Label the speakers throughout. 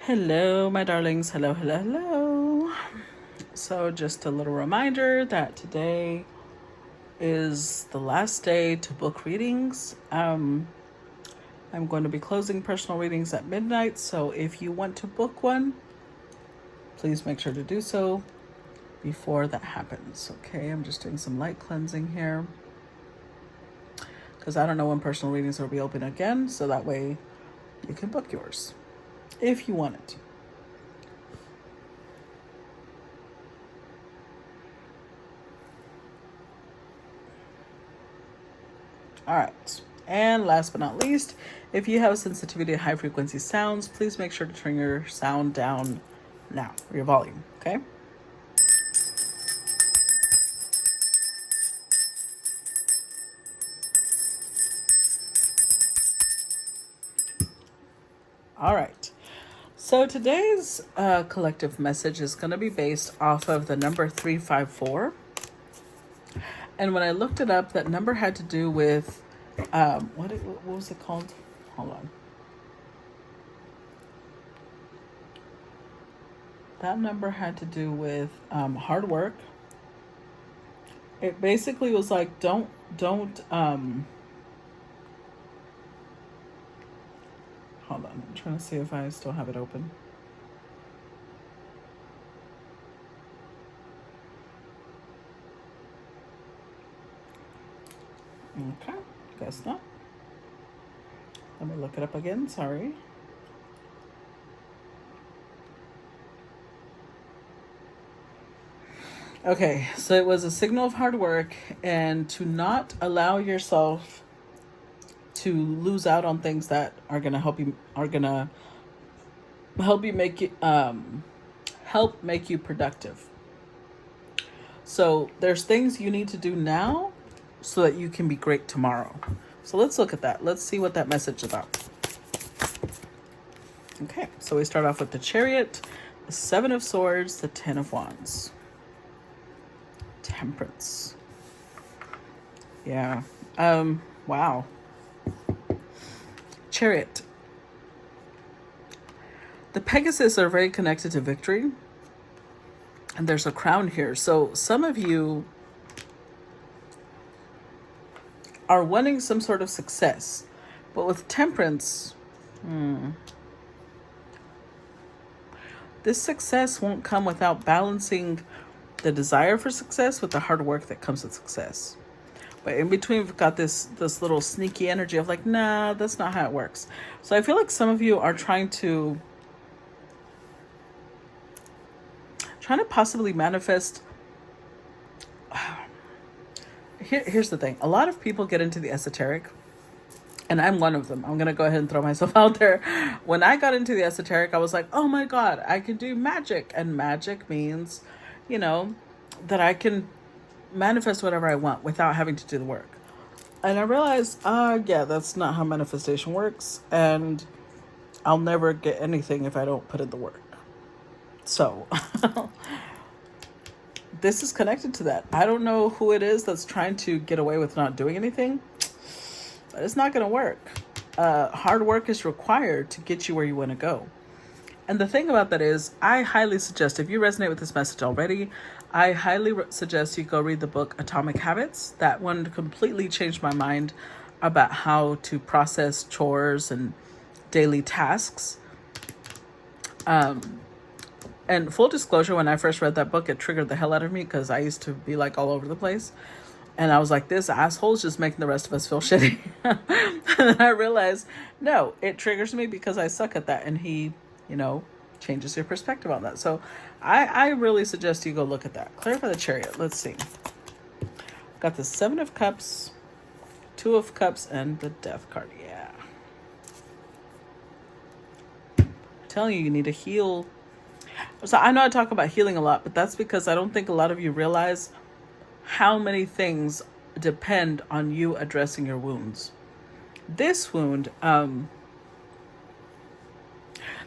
Speaker 1: Hello, my darlings. Hello, hello, hello. So, just a little reminder that today is the last day to book readings. I'm going to be closing personal readings at midnight. So, if you want to book one, please make sure to do so before that happens. Okay, I'm just doing some light cleansing here because I don't know when personal readings will be open again. So, that way you can book yours if you want it. All right. And last but not least, if you have a sensitivity to high frequency sounds, please make sure to turn your sound down now, or your volume, okay? All right. So today's collective message is going to be based off of the number 354. And when I looked it up, that number had to do with, what was it called? Hold on. That number had to do with hard work. It basically was like, don't, hold on. I'm trying to see if I still have it open. Okay, guess not. Let me look it up again, sorry. Okay, so it was a signal of hard work and to not allow yourself to lose out on things that are gonna help you help make you productive. So there's things you need to do now so that you can be great tomorrow. So let's look at that. Let's see what that message is about. Okay, so we start off with the Chariot, the Seven of Swords, the Ten of Wands. Temperance. Yeah. Wow. Chariot. The Pegasus are very connected to victory. And there's a crown here. So some of you are wanting some sort of success. But with Temperance, this success won't come without balancing the desire for success with the hard work that comes with success. But in between, we've got this little sneaky energy of like, nah, that's not how it works. So I feel like some of you are trying to possibly manifest. Here's the thing. A lot of people get into the esoteric, and I'm one of them. I'm going to go ahead and throw myself out there. When I got into the esoteric, I was like, oh my God, I can do magic. And magic means, that I can manifest whatever I want without having to do the work. And I realized, yeah, that's not how manifestation works. And I'll never get anything if I don't put in the work. So this is connected to that. I don't know who it is that's trying to get away with not doing anything, but it's not going to work. Hard work is required to get you where you want to go. And the thing about that is, I highly suggest, if you resonate with this message already, I highly suggest you go read the book Atomic Habits. That one completely changed my mind about how to process chores and daily tasks. And full disclosure, when I first read that book, it triggered the hell out of me because I used to be like all over the place. And I was like, this asshole's just making the rest of us feel shitty. And then I realized, no, it triggers me because I suck at that. And he, changes your perspective on that. So I really suggest you go look at that. Clarify the Chariot. Let's see. Got the Seven of Cups, Two of Cups, and the Death card. Yeah. I'm telling you need to heal. So I know I talk about healing a lot, but that's because I don't think a lot of you realize how many things depend on you addressing your wounds. This wound,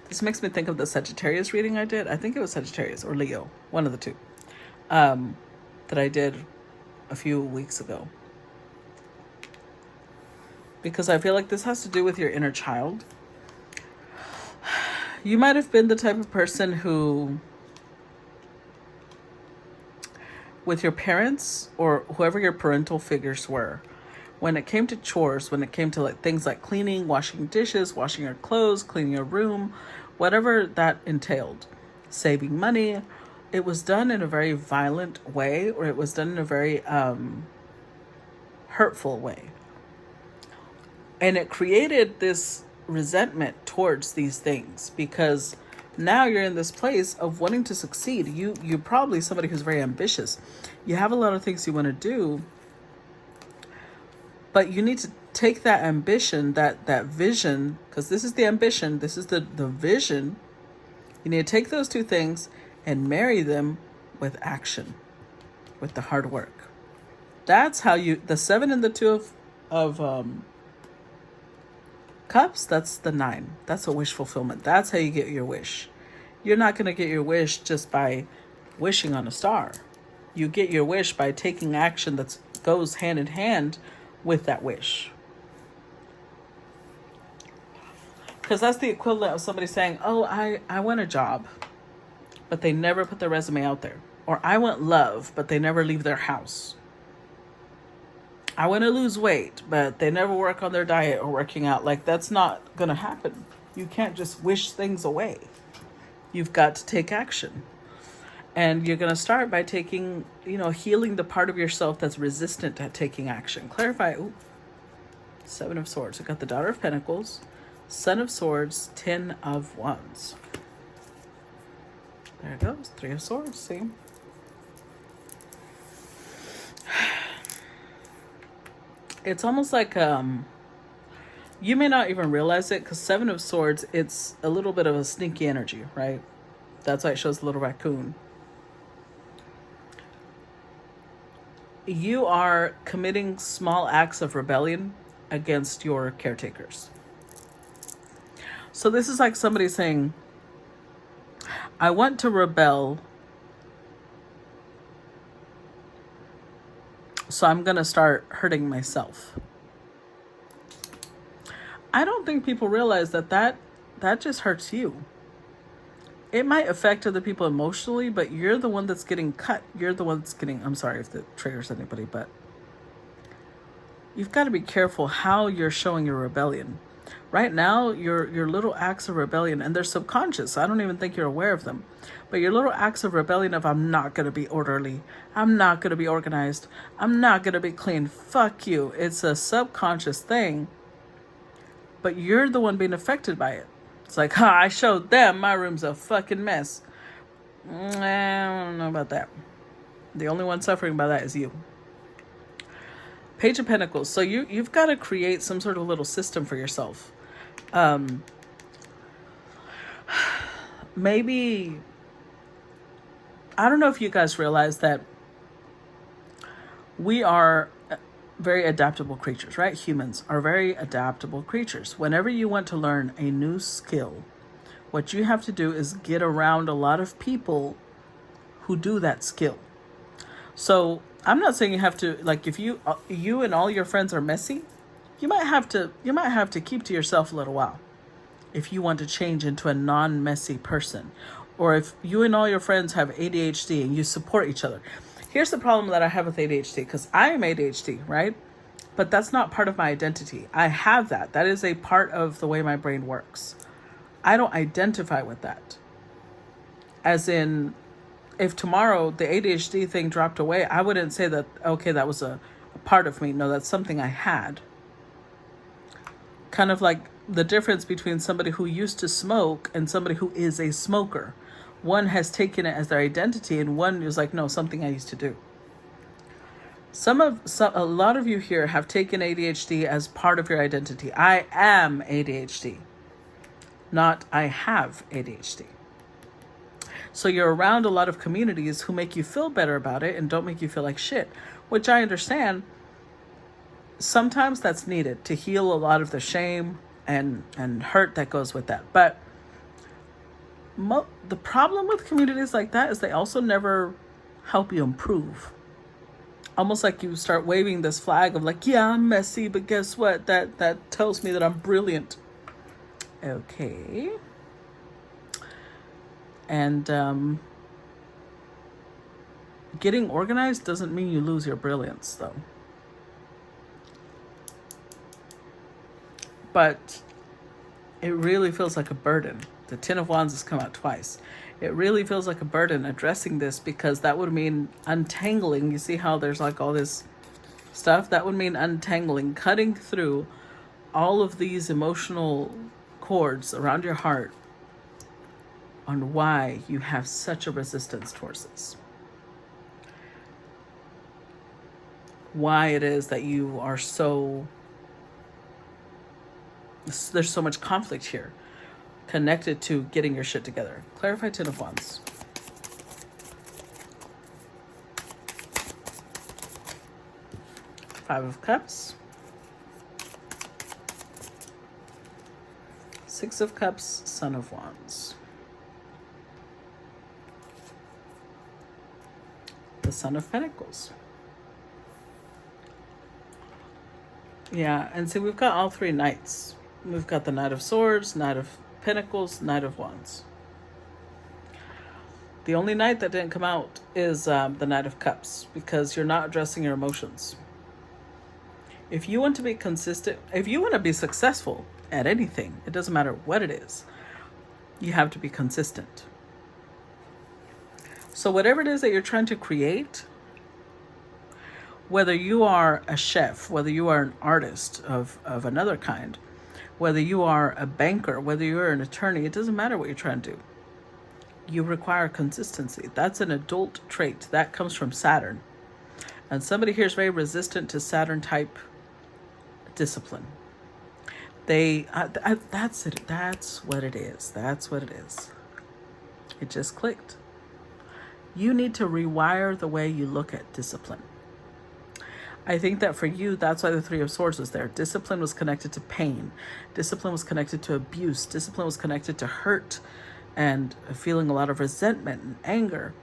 Speaker 1: this makes me think of the Sagittarius reading I did. I think it was Sagittarius or Leo, one of the two, that I did a few weeks ago. Because I feel like this has to do with your inner child. You might have been the type of person who, with your parents or whoever your parental figures were, when it came to chores, when it came to like things like cleaning, washing dishes, washing your clothes, cleaning your room, whatever that entailed, saving money, it was done in a very violent way, or it was done in a very hurtful way. And it created this resentment towards these things, because now you're in this place of wanting to succeed. You're probably somebody who's very ambitious. You have a lot of things you want to do, but you need to take that ambition, that vision, because this is the ambition, this is the vision. You need to take those two things and marry them with action, with the hard work. That's how you, the 7 and the 2 of cups, that's the 9. That's a wish fulfillment. That's how you get your wish. You're not going to get your wish just by wishing on a star. You get your wish by taking action that goes hand in hand with that wish. Because that's the equivalent of somebody saying, oh, I want a job, but they never put their resume out there. Or I want love, but they never leave their house. I want to lose weight, but they never work on their diet or working out. Like, that's not going to happen. You can't just wish things away. You've got to take action. And you're going to start by taking, healing the part of yourself that's resistant to taking action. Clarify. Ooh, 7 of Swords. We got the Daughter of Pentacles, Son of Swords, 10 of Wands. There it goes. 3 of Swords. See? It's almost like you may not even realize it, because 7 of Swords, it's a little bit of a sneaky energy, right? That's why it shows the little raccoon. You are committing small acts of rebellion against your caretakers. So this is like somebody saying, I want to rebel, so I'm going to start hurting myself. I don't think people realize that just hurts you. It might affect other people emotionally, but you're the one that's getting cut. You're the one that's getting, I'm sorry if that triggers anybody, but you've got to be careful how you're showing your rebellion. Right now, your little acts of rebellion, and they're subconscious. I don't even think you're aware of them. But your little acts of rebellion of, I'm not going to be orderly. I'm not going to be organized. I'm not going to be clean. Fuck you. It's a subconscious thing. But you're the one being affected by it. It's like, I showed them my room's a fucking mess. I don't know about that. The only one suffering by that is you. Page of Pentacles. So you've got to create some sort of little system for yourself. Maybe, I don't know if you guys realize that we are very adaptable creatures, right? Humans are very adaptable creatures. Whenever you want to learn a new skill, what you have to do is get around a lot of people who do that skill. So I'm not saying you have to, like, if you and all your friends are messy, you might have to keep to yourself a little while if you want to change into a non-messy person. Or if you and all your friends have ADHD and you support each other. Here's the problem that I have with ADHD, because I am ADHD, right? But that's not part of my identity. I have that. That is a part of the way my brain works. I don't identify with that. As in, if tomorrow the ADHD thing dropped away, I wouldn't say that, okay, that was a part of me. No, that's something I had. Kind of like the difference between somebody who used to smoke and somebody who is a smoker. One has taken it as their identity, and one is like, no, something I used to do. A lot of you here have taken ADHD as part of your identity. I am ADHD, not I have ADHD. So you're around a lot of communities who make you feel better about it and don't make you feel like shit, which I understand. Sometimes that's needed to heal a lot of the shame and hurt that goes with that. But the problem with communities like that is they also never help you improve. Almost like you start waving this flag of like, yeah, I'm messy, but guess what? That tells me that I'm brilliant. Okay. And getting organized doesn't mean you lose your brilliance, though. But it really feels like a burden. The Ten of Wands has come out twice. It really feels like a burden addressing this, because that would mean untangling. You see how there's like all this stuff? That would mean untangling, cutting through all of these emotional cords around your heart on why you have such a resistance towards this. Why it is that you are so, there's so much conflict here connected to getting your shit together. Clarify Ten of Wands. Five of Cups. Six of Cups, Son of Wands. The Son of Pentacles. Yeah, and see, we've got all three knights. We've got the Knight of Swords, Knight of Pentacles, Knight of Wands. The only knight that didn't come out is the Knight of Cups, because you're not addressing your emotions. If you want to be consistent, if you want to be successful at anything, it doesn't matter what it is, you have to be consistent. So whatever it is that you're trying to create, whether you are a chef, whether you are an artist of another kind, whether you are a banker, whether you're an attorney, it doesn't matter what you're trying to do. You require consistency. That's an adult trait. That comes from Saturn. And somebody here is very resistant to Saturn type discipline. That's it. That's what it is. That's what it is. It just clicked. You need to rewire the way you look at discipline. I think that for you, that's why the Three of Swords was there. Discipline was connected to pain. Discipline was connected to abuse. Discipline was connected to hurt and feeling a lot of resentment and anger.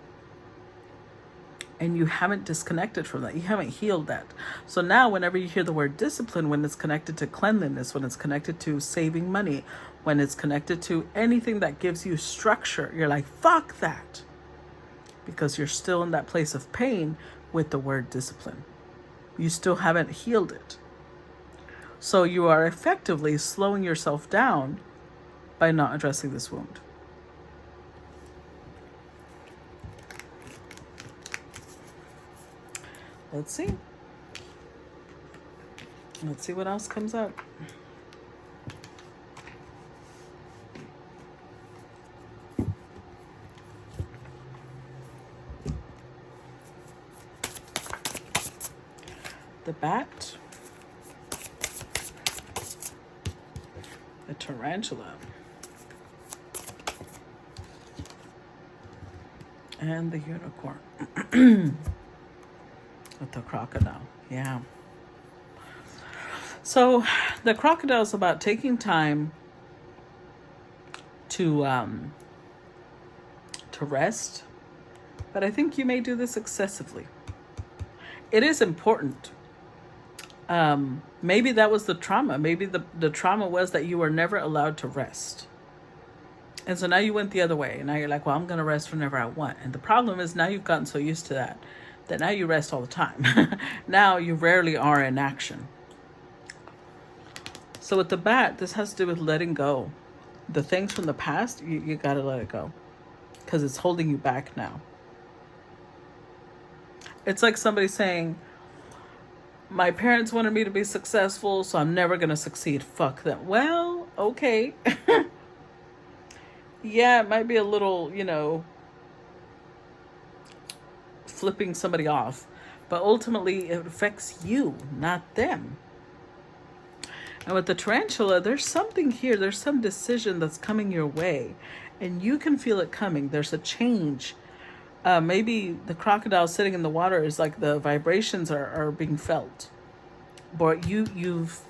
Speaker 1: And you haven't disconnected from that. You haven't healed that. So now whenever you hear the word discipline, when it's connected to cleanliness, when it's connected to saving money, when it's connected to anything that gives you structure, you're like, fuck that. Because you're still in that place of pain with the word discipline. You still haven't healed it. So you are effectively slowing yourself down by not addressing this wound. Let's see. Let's see what else comes up. The bat, the tarantula, and the unicorn with the crocodile. Yeah. So the crocodile is about taking time to rest, but I think you may do this excessively. It is important. Maybe that was the trauma. Maybe the trauma was that you were never allowed to rest. And so now you went the other way. And now you're like, well, I'm going to rest whenever I want. And the problem is now you've gotten so used to that now you rest all the time. Now you rarely are in action. So with the bat, this has to do with letting go. The things from the past, you got to let it go. Because it's holding you back now. It's like somebody saying, my parents wanted me to be successful, so I'm never going to succeed. Fuck them. Well, okay. Yeah, it might be a little, flipping somebody off. But ultimately, it affects you, not them. And with the tarantula, there's something here. There's some decision that's coming your way. And you can feel it coming. There's a change. Maybe the crocodile sitting in the water is like the vibrations are being felt. But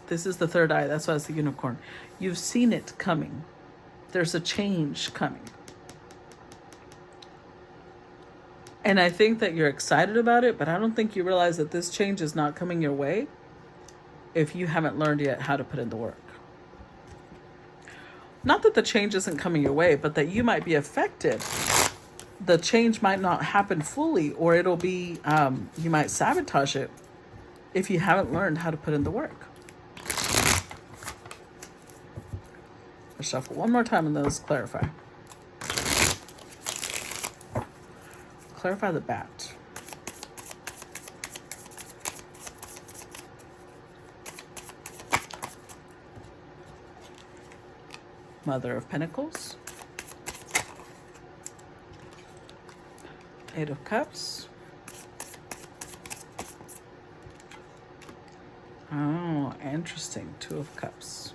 Speaker 1: this is the third eye. That's why it's the unicorn. You've seen it coming. There's a change coming. And I think that you're excited about it, but I don't think you realize that this change is not coming your way if you haven't learned yet how to put in the work. Not that the change isn't coming your way, but that you might be affected. The change might not happen fully, or it'll be, you might sabotage it if you haven't learned how to put in the work. I'll shuffle one more time and then let's clarify. Clarify the bat. Mother of Pentacles. Eight of Cups. Oh, interesting. Two of Cups.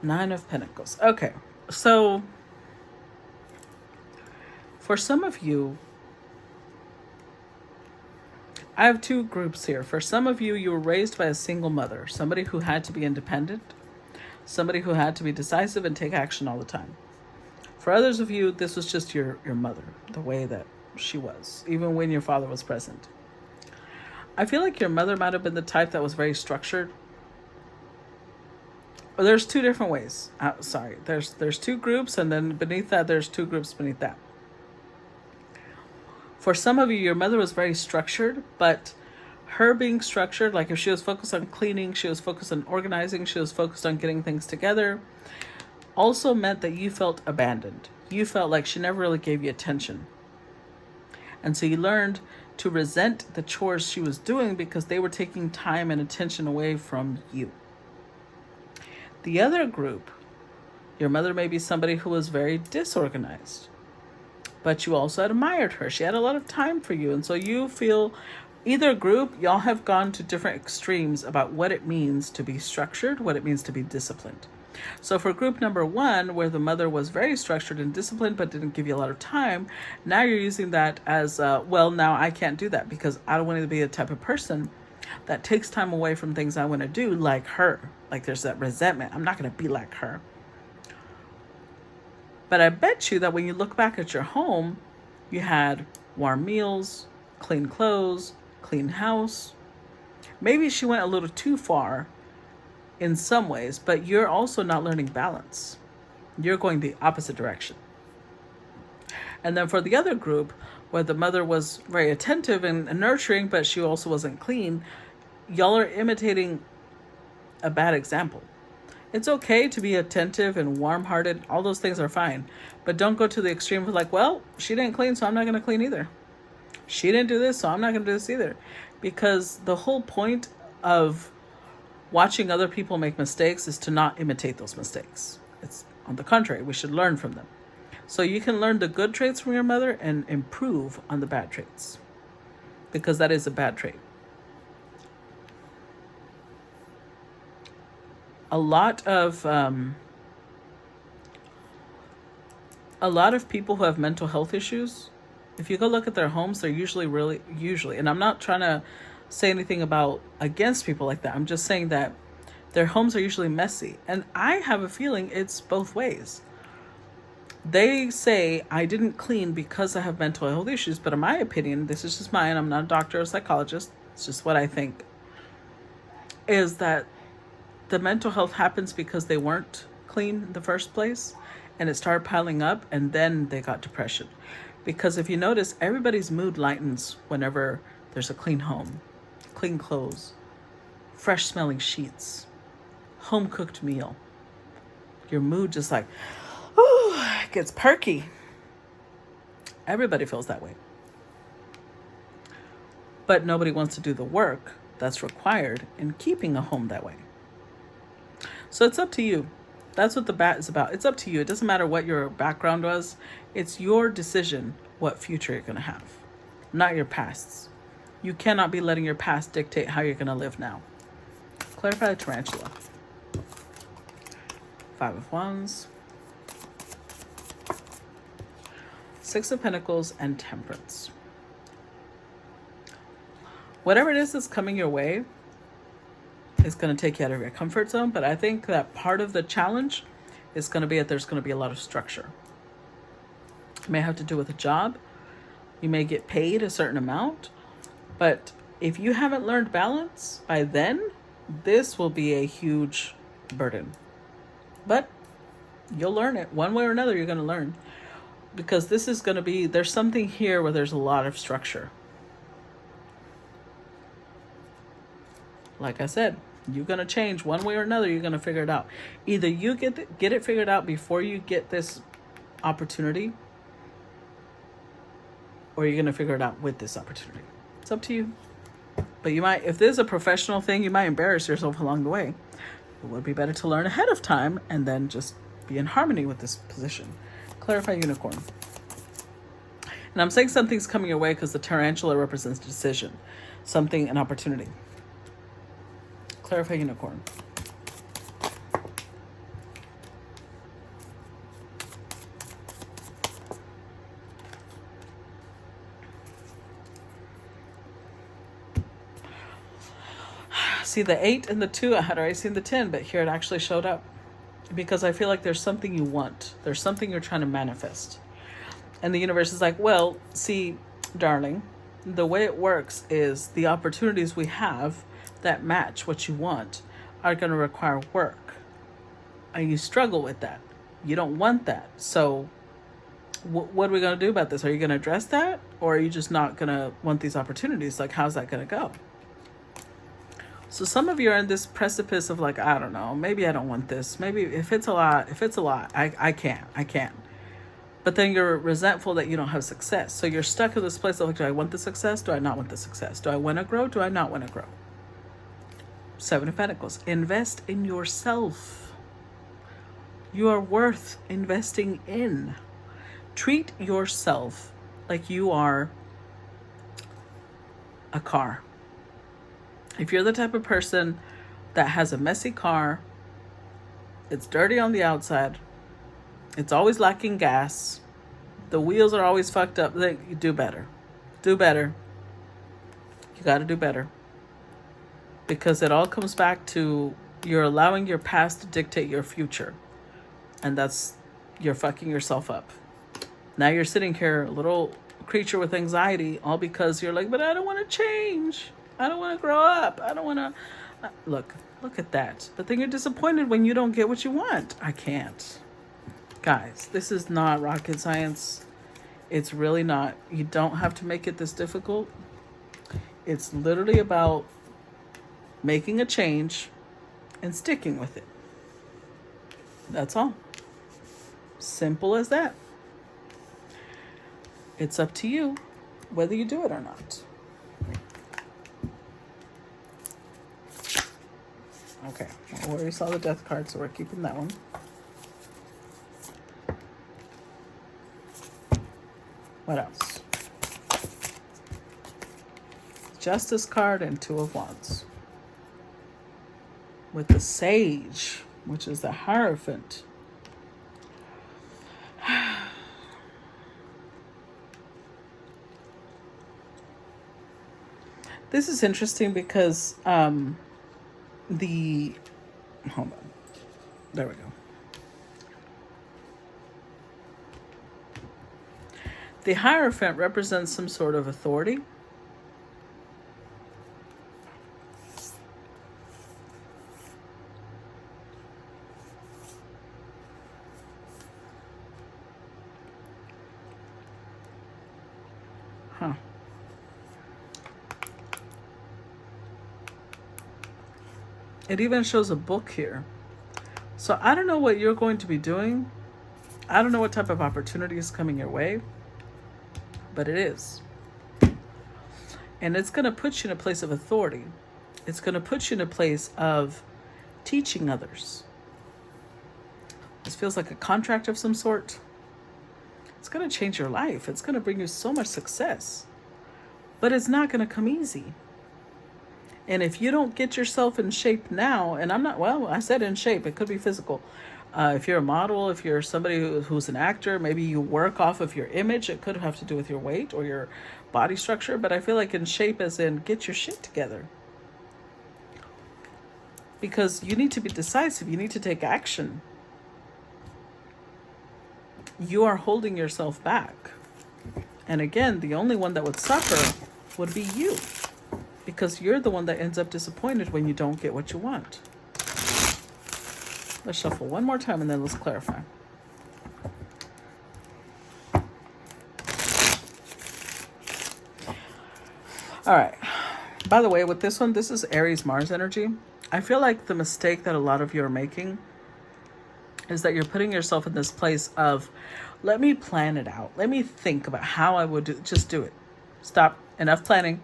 Speaker 1: Nine of Pentacles. Okay, so for some of you, I have two groups here. For some of you, you were raised by a single mother, somebody who had to be independent, somebody who had to be decisive and take action all the time. For others of you, this was just your mother, the way that she was, even when your father was present. I feel like your mother might have been the type that was very structured. Well, there's two different ways. There's two groups, and then beneath that, there's two groups beneath that. For some of you, your mother was very structured, but her being structured, like if she was focused on cleaning, she was focused on organizing, she was focused on getting things together, also meant that you felt abandoned. You felt like she never really gave you attention. And so you learned to resent the chores she was doing because they were taking time and attention away from you. The other group, your mother may be somebody who was very disorganized, but you also admired her. She had a lot of time for you. And so you feel either group, y'all have gone to different extremes about what it means to be structured, what it means to be disciplined. So for group number one, where the mother was very structured and disciplined, but didn't give you a lot of time, now you're using that as, well, now I can't do that because I don't want to be the type of person that takes time away from things I want to do like her. Like there's that resentment. I'm not going to be like her. But I bet you that when you look back at your home, you had warm meals, clean clothes, clean house. Maybe she went a little too far in some ways, but you're also not learning balance. You're going the opposite direction. And then for the other group, where the mother was very attentive and nurturing, but she also wasn't clean, y'all are imitating a bad example. It's okay to be attentive and warm-hearted. All those things are fine. But don't go to the extreme of like, well, she didn't clean, so I'm not going to clean either. She didn't do this, so I'm not going to do this either. Because the whole point of watching other people make mistakes is to not imitate those mistakes. It's on the contrary, we should learn from them. So you can learn the good traits from your mother and improve on the bad traits. Because that is a bad trait. A lot of people who have mental health issues, if you go look at their homes, they're usually, and I'm not trying to say anything against people like that. I'm just saying that their homes are usually messy. And I have a feeling it's both ways. They say, I didn't clean because I have mental health issues, but in my opinion, this is just mine, I'm not a doctor or psychologist, it's just what I think, is that the mental health happens because they weren't clean in the first place and it started piling up and then they got depression. Because if you notice, everybody's mood lightens whenever there's a clean home, clean clothes, fresh smelling sheets, home cooked meal. Your mood just like, ooh, gets perky. Everybody feels that way. But nobody wants to do the work that's required in keeping a home that way. So it's up to you. That's what the bat is about. It's up to you. It doesn't matter what your background was. It's your decision what future you're going to have, not your past's. You cannot be letting your past dictate how you're going to live now. Clarify the tarantula. Five of Wands. Six of Pentacles and Temperance. Whatever it is that's coming your way, it's going to take you out of your comfort zone. But I think that part of the challenge is going to be that there's going to be a lot of structure. It may have to do with a job. You may get paid a certain amount. But if you haven't learned balance by then, this will be a huge burden. But you'll learn it. One way or another, you're going to learn. Because this is going to be, there's something here where there's a lot of structure. Like I said, you're going to change one way or another. You're going to figure it out. Either you get it figured out before you get this opportunity, or you're going to figure it out with this opportunity. It's up to you. But you might, if there's a professional thing, you might embarrass yourself along the way. It would be better to learn ahead of time and then just be in harmony with this position. Clarify unicorn. And I'm saying something's coming your way because the tarantula represents decision. Something, an opportunity. Clarify unicorn. See, the 8 and the 2, I had already seen the 10, but here it actually showed up. Because I feel like there's something you want. There's something you're trying to manifest. And the universe is like, well, see, darling, the way it works is the opportunities we have that match what you want are going to require work. And you struggle with that. You don't want that. So what are we going to do about this? Are you going to address that? Or are you just not going to want these opportunities? Like, how's that going to go? So some of you are in this precipice of like, I don't know, maybe I don't want this. Maybe if it's a lot, I can't. But then you're resentful that you don't have success. So you're stuck in this place of like, do I want the success? Do I not want the success? Do I want to grow? Do I not want to grow? 7 of Pentacles. Invest in yourself. You are worth investing in. Treat yourself like you are a car. If you're the type of person that has a messy car, it's dirty on the outside, it's always lacking gas, the wheels are always fucked up, then you do better. Do better. You got to do better. Because it all comes back to you're allowing your past to dictate your future. And you're fucking yourself up. Now you're sitting here, a little creature with anxiety, all because you're like, but I don't want to change. I don't want to grow up. I don't want to... Look at that. But then you're disappointed when you don't get what you want. I can't. Guys, this is not rocket science. It's really not. You don't have to make it this difficult. It's literally about making a change and sticking with it. That's all. Simple as that. It's up to you whether you do it or not. Okay, well, we already saw the death card, so we're keeping that one. What else? Justice card and 2 of Wands. With the Sage, which is the Hierophant. This is interesting because hold on. There we go. The Hierophant represents some sort of authority. It even shows a book here. So I don't know what you're going to be doing. I don't know what type of opportunity is coming your way, but it is. And it's going to put you in a place of authority. It's going to put you in a place of teaching others. This feels like a contract of some sort. It's going to change your life. It's going to bring you so much success, but it's not going to come easy. And if you don't get yourself in shape now, and I said in shape, it could be physical. If you're a model, if you're somebody who's an actor, maybe you work off of your image. It could have to do with your weight or your body structure. But I feel like in shape as in get your shit together. Because you need to be decisive. You need to take action. You are holding yourself back. And again, the only one that would suffer would be you. Because you're the one that ends up disappointed when you don't get what you want. Let's shuffle one more time and then let's clarify. All right. By the way, with this one, this is Aries Mars energy. I feel like the mistake that a lot of you are making is that you're putting yourself in this place of, let me plan it out. Let me think about how I would do. Just do it. Stop. Enough planning.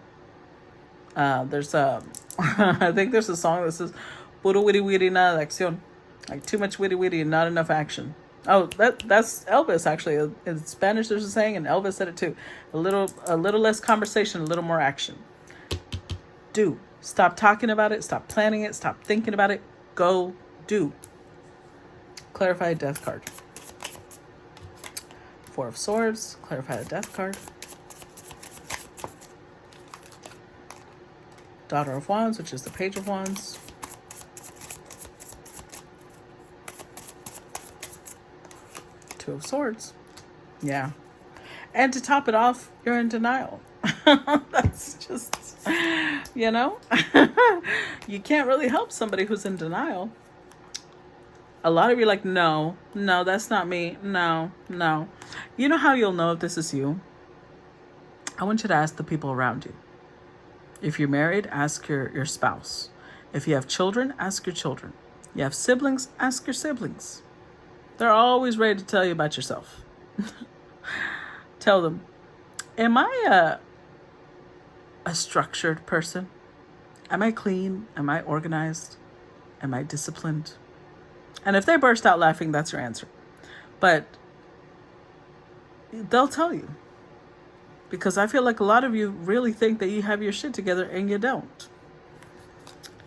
Speaker 1: There's a, I think there's a song that says, "Puro witty witty, nada de acción." Like too much witty witty and not enough action. Oh, that's Elvis actually. In Spanish, there's a saying, and Elvis said it too. A little less conversation, a little more action. Do. Stop talking about it. Stop planning it. Stop thinking about it. Go do. Clarify death card. Four of Swords. Clarify the death card. Daughter of Wands, which is the Page of Wands. Two of Swords. Yeah. And to top it off, you're in denial. That's just, you know, you can't really help somebody who's in denial. A lot of you are like, no, that's not me. No. You know how you'll know if this is you? I want you to ask the people around you. If you're married, ask your spouse. If you have children, ask your children. You have siblings, ask your siblings. They're always ready to tell you about yourself. Tell them, am I a structured person? Am I clean? Am I organized? Am I disciplined? And if they burst out laughing, that's your answer. But they'll tell you. Because I feel like a lot of you really think that you have your shit together and you don't.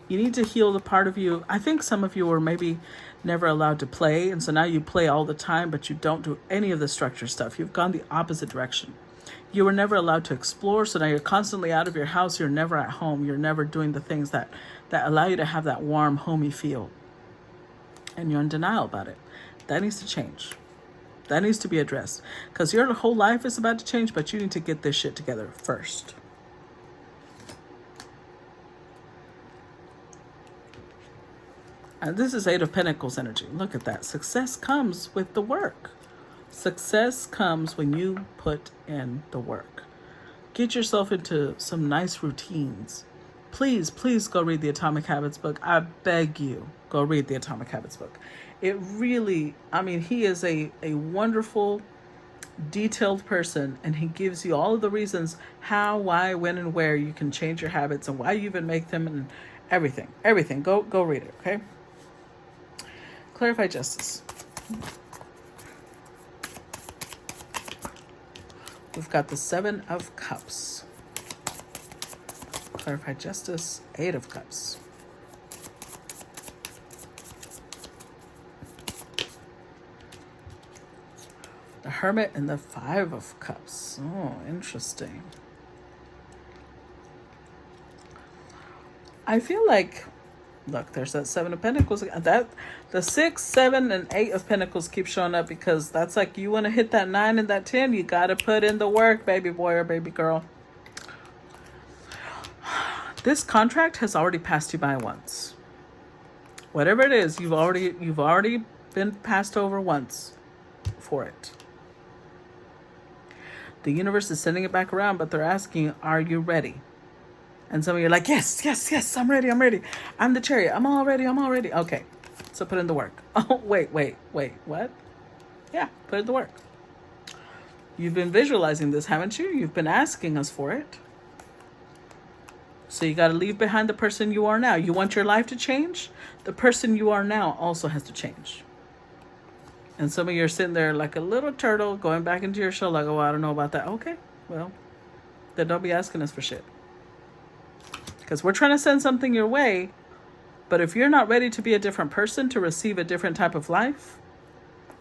Speaker 1: You need to heal the part of you. I think some of you were maybe never allowed to play. And so now you play all the time, but you don't do any of the structure stuff. You've gone the opposite direction. You were never allowed to explore. So now you're constantly out of your house. You're never at home. You're never doing the things that allow you to have that warm, homey feel. And you're in denial about it. That needs to change. That needs to be addressed. Because your whole life is about to change, but you need to get this shit together first. And this is Eight of Pentacles energy. Look at that. Success comes with the work. Success comes when you put in the work. Get yourself into some nice routines. Please go read the Atomic Habits book. I beg you, go read the Atomic Habits book. It really, I mean, he is a wonderful, detailed person, and he gives you all of the reasons how, why, when, and where you can change your habits and why you even make them and everything. Go read it, okay? Clarify justice. We've got the Seven of Cups. Clarify justice, Eight of Cups. The Hermit and the Five of Cups. Oh, interesting. I feel like, look, there's that Seven of Pentacles. That the 6, 7, and 8 of Pentacles keep showing up because that's like you want to hit that 9 and that 10. You got to put in the work, baby boy or baby girl. This contract has already passed you by once. Whatever it is, you've already been passed over once for it. The universe is sending it back around, but they're asking, are you ready? And some of you are like, yes, I'm ready. I'm the Chariot. I'm all ready. Okay, so put in the work. Oh, wait, what? Yeah, put in the work. You've been visualizing this, haven't you? You've been asking us for it. So you got to leave behind the person you are now. You want your life to change? The person you are now also has to change. And some of you are sitting there like a little turtle going back into your shell like, oh, I don't know about that. Okay, well, then don't be asking us for shit. Because we're trying to send something your way. But if you're not ready to be a different person, to receive a different type of life,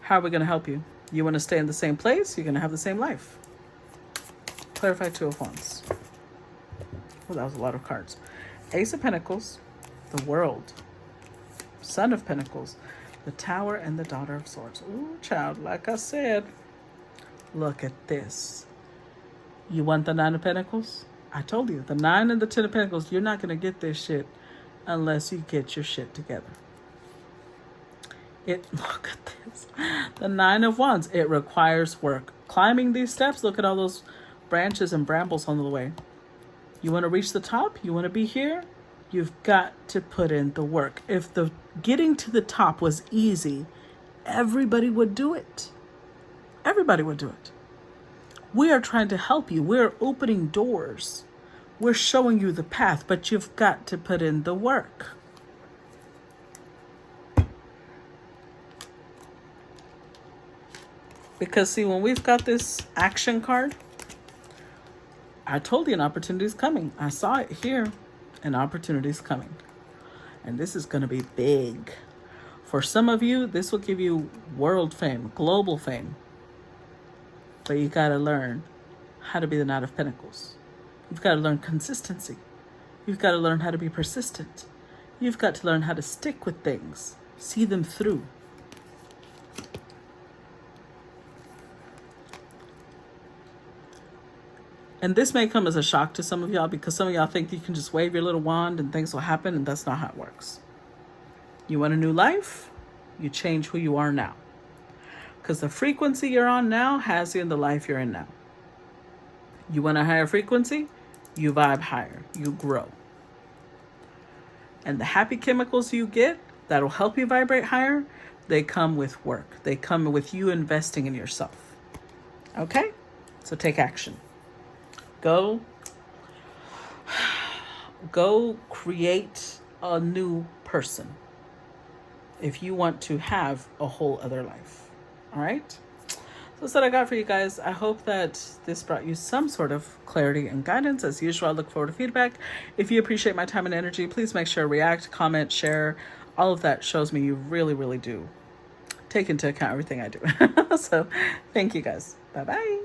Speaker 1: how are we going to help you? You want to stay in the same place? You're going to have the same life. Clarify Two of Wands. Well, that was a lot of cards. Ace of Pentacles, the World, Son of Pentacles, the Tower, and the Daughter of Swords. Ooh, child, like I said, look at this. You want the Nine of Pentacles? I told you, the 9 and the 10 of Pentacles, you're not going to get this shit unless you get your shit together. Look at this. The Nine of Wands. It requires work. Climbing these steps, look at all those branches and brambles on the way. You want to reach the top? You want to be here? You've got to put in the work. If the getting to the top was easy, everybody would do it. Everybody would do it. We are trying to help you. We're opening doors. We're showing you the path, but you've got to put in the work. Because see, when we've got this action card, I told you an opportunity is coming. I saw it here. An opportunity is coming. And this is going to be big. For some of you, this will give you world fame, global fame. But you got to learn how to be the Knight of Pentacles. You've got to learn consistency. You've got to learn how to be persistent. You've got to learn how to stick with things, see them through. And this may come as a shock to some of y'all because some of y'all think you can just wave your little wand and things will happen, and that's not how it works. You want a new life? You change who you are now. Because the frequency you're on now has you in the life you're in now. You want a higher frequency? You vibe higher. You grow. And the happy chemicals you get that'll help you vibrate higher, they come with work. They come with you investing in yourself. Okay? So take action. Go create a new person if you want to have a whole other life. All right? So that's what I got for you guys. I hope that this brought you some sort of clarity and guidance. As usual, I look forward to feedback. If you appreciate my time and energy, please make sure to react, comment, share. All of that shows me you really, really do take into account everything I do. So thank you guys. Bye-bye.